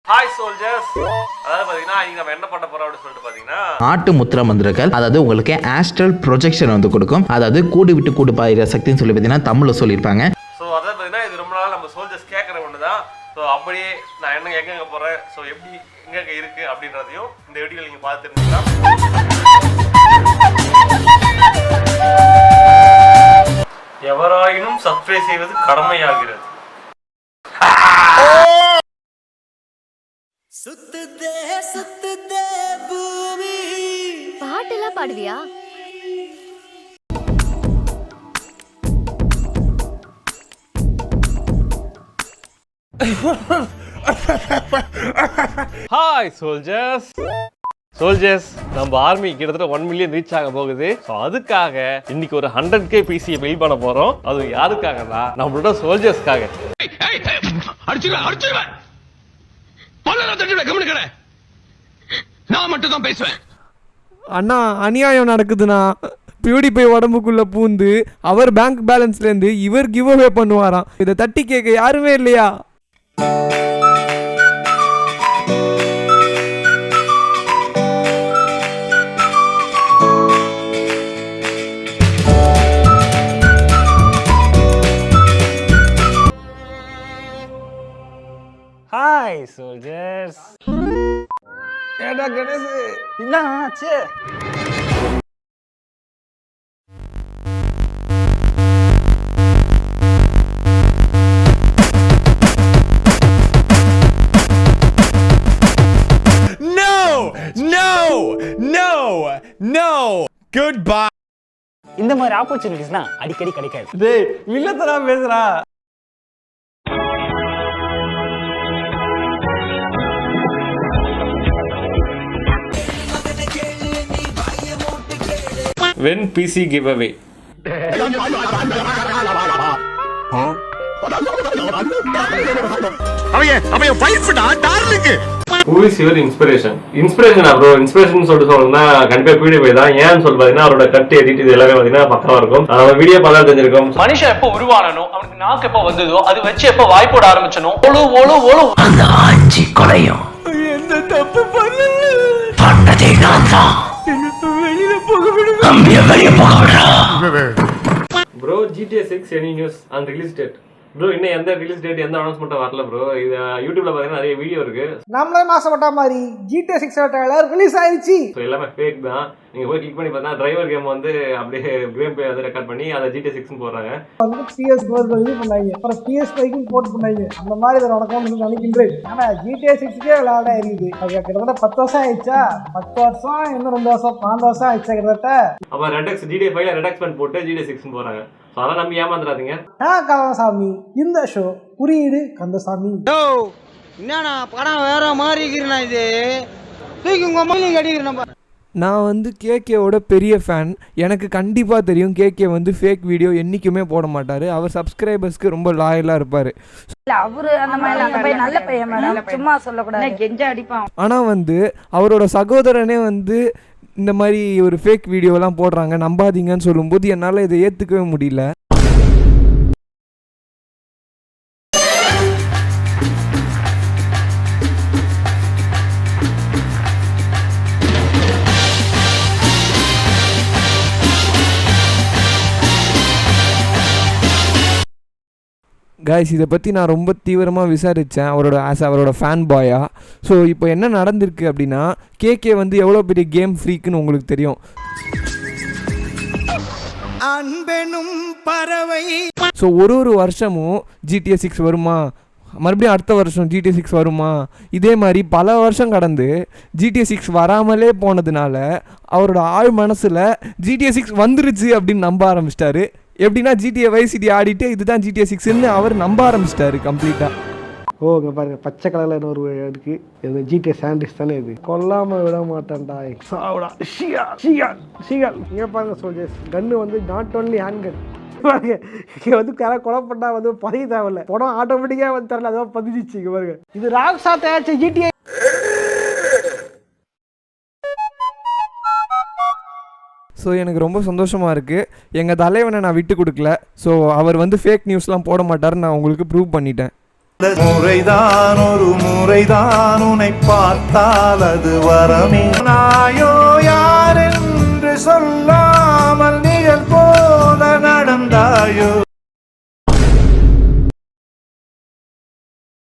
Hi soldiers. அதாவது பார்த்தீங்கன்னா இங்கே நம்ம என்ன பண்ண போகிறோம் அப்படின்னு சொல்லிட்டு பார்த்தீங்கன்னா ஆட்டு முத்திர மந்திரங்கள், அதாவது உங்களுக்கு ஆஸ்ட்ரல் ப்ரொஜெக்ஷன் வந்து கொடுக்கும். அதாவது கூடு விட்டு கூடு பாயிற சக்தின்னு சொல்லி பார்த்தீங்கன்னா தமிழில் சொல்லியிருப்பாங்க. ஸோ அதாவது பார்த்தீங்கன்னா இது ரொம்ப நாள் நம்ம சோல்ஜர்ஸ் கேட்குற ஒன்று தான். ஸோ அப்படியே நான் எங்கெங்கே போகிறேன், ஸோ எப்படி எங்கெங்கே இருக்குது அப்படின்றதையும் இந்த வீடியோவில் நீங்கள் பார்த்து தெரிஞ்சுக்கலாம். எவராயினும் சப்ஸ்கிரைப் செய்வது கடமையாகிறது. சுத்துதே பூமி. பாட்டெல்லாம் பாடுவியா? Hi soldiers. நம்ம ஆர்மி கிட்டத்தட்ட 1 மில்லியன் ரீச் ஆக போகுது. ஸோ அதுக்காக இன்னைக்கு ஒரு 100K பிசியை பில் பண்ண போறோம். அது யாருக்காகனா நம்மளோட சோல்ஜர்ஸ்க்காக. நான் மட்டும் தான் பேசுவேன். அண்ணா அநியாயம் நடக்குதுண்ணா. பியூடிஃபை உடம்புக்குள்ள பூந்து அவர் பேங்க் பேலன்ஸ்ல இருந்து இவர் கிவ் அவே பண்ணுவாராம். இதை தட்டி கேட்க யாருமே இல்லையா? Hi soldiers. ஏடா கணேஷ், என்ன ஆச்சு? No. Goodbye. இந்த மாதிரி ஆப்பர்ச்சுனிட்டிஸ்னா அடிக்கடி கிடைக்காது. டேய் வில்லத்தரா பேசுறா. When PC giveaway. அவன் வைஃப்டா darling. Who is your inspiration? Inspiration bro. Inspiration சொல்லிட்டு சொல்லணும்னா கண்டிப்பா PewDiePie தான். ஏன்னு சொல்லி பார்த்தீங்கன்னா அவரோட கட் எடிட் இது எல்லாமே பார்த்தீங்கன்னா பக்கவா இருக்கும். நம்ம வீடியோ பார்த்தா தெரிஞ்சிருக்கும். மனுஷன் எப்போ உருவானனோ, அவனுக்கு நாக்கு எப்போ வந்ததோ, அது வச்சு எப்போ வாய் போட ஆரம்பிச்சனோ, ஒழு அந்த ஆஞ்சி கொலையும் எந்த தப்பு பண்ணல. பண்ணதே நான் தான். வெளியில போக விடுங்க. தம்பியை வெளியே போக விடுறா. Bro, GTA 6 any news on release date? Bro இன்னும் எந்த ரிலீஸ் டேட் எந்த அனௌன்ஸ்மெண்ட்டும் வரல ப்ரோ. இது யூடியூப்ல பார்த்தீங்கன்னா நிறைய வீடியோ இருக்கு. நம்மளே மாசப்பட்ட மாதிரி GTA 6 ட்ரைலர் ரிலீஸ் ஆயிடுச்சு. ஸோ எல்லாமே ஃபேக் தான். நீங்க போய் கிளிக் பண்ணி பார்த்தா டிரைவர் கேம் வந்து அப்படியே கேம் பிளே வந்து ரெக்கார்ட் பண்ணி அதை GTA 6 போடுறாங்க. வந்து PS4 இது பண்ணாங்க, அப்புறம் PS5 போட்டு பண்ணாங்க. அந்த மாதிரி இதை நடக்கும்னு நினைக்கின்றேன். ஆனா GTA 6க்கே விளையாட இருக்குது. அது கிட்டத்தட்ட 10 வருஷம் ஆயிடுச்சா? 10 வருஷம் இன்னும் 2 வருஷம் 5 வருஷம் ஆயிடுச்சா கிட்டத்தட்ட. அப்ப ரெடெக்ஸ் GTA 5ல ரெடெக்ஸ்மென்ட் போட்டு GTA 6 போறாங்க. ஸோ அதெல்லாம் நம்பி ஏமாந்துடாதீங்க. கந்தசாமி இந்த ஷோ குறியீடு கந்தசாமி. என்னண்ணா படம் வேற மாதிரி இருக்கிறேண்ணா. இது தூக்கி உங்க அம்மாலையும் கட்டிக்கிறேன். நான் வந்து கேகேவோட பெரிய ஃபேன். எனக்கு கண்டிப்பாக தெரியும் கேகே வந்து ஃபேக் வீடியோ என்றைக்குமே போட மாட்டார். அவர் சப்ஸ்கிரைபர்ஸ்க்கு ரொம்ப லாயலாக இருப்பார். அவரு அந்த மாதிரி நல்ல பையன் மேடம், சும்மா சொல்லக்கூடாது, கெஞ்ச அடிப்பான். ஆனால் வந்து அவரோட சகோதரனே வந்து இந்த மாதிரி ஒரு ஃபேக் வீடியோலாம் போடுறாங்க நம்பாதீங்கன்னு சொல்லும்போது என்னால் இதை ஏற்றுக்கவே முடியல. கைஸ் இதை பற்றி நான் ரொம்ப தீவிரமாக விசாரித்தேன் அவரோட ஃபேன் பாயா. ஸோ இப்போ என்ன நடந்திருக்கு அப்படின்னா, கேகே வந்து எவ்வளோ பெரிய கேம் ஃப்ரீக்குன்னு உங்களுக்கு தெரியும். அன்பெனும் பறவை. ஸோ ஒரு வருஷமும் GTA 6 வருமா, மறுபடியும் அடுத்த வருஷம் GTA 6 வருமா, இதே மாதிரி பல வருஷம் கடந்து GTA 6 வராமலே போனதுனால அவரோட ஆழ் மனசில் GTA 6 வந்துருச்சு அப்படின்னு நம்ப ஆரம்பிச்சிட்டாரு. எப்படின்னா GTA Vice City ஆடிட்டு இதுதான் GTA 6ன்னு அவர் நம்ப ஆரம்பிச்சிட்டாரு கம்ப்ளீட்டாக. ஓ இங்க பாருங்க, பச்சை கலர்ல இன்னொரு இருக்கு. இது GTA சாண்டிஸ் தானே. இது கொல்லாம விட மாட்டேன்டா. சாவுடா ஷிகால். இங்க பாருங்க சோல்ஜர்ஸ், கன்னு வந்து நாட் ஒன்லி ஹேண்ட் கன். பாருங்க இங்க வந்து யாராவது கொலை பண்ணா வந்து பதிய தேவையில்ல, படம் ஆட்டோமேட்டிக்கா வந்து தரல, அதான் பதிஞ்சிச்சு. இங்க பாருங்க, இது ராக்ஸா தயாரிச்ச GTA. ஸோ எனக்கு ரொம்ப சந்தோஷமாக இருக்குது. எங்கள் தலைவனை நான் விட்டு கொடுக்கல. ஸோ அவர் வந்து ஃபேக் நியூஸ்லாம் போட மாட்டார்னு நான் உங்களுக்கு ப்ரூவ் பண்ணிட்டேன். முறைதான் ஒரு முறைதான் உன்னை பார்த்தால் அது வரமே நாயோ யார் என்று சொல்ல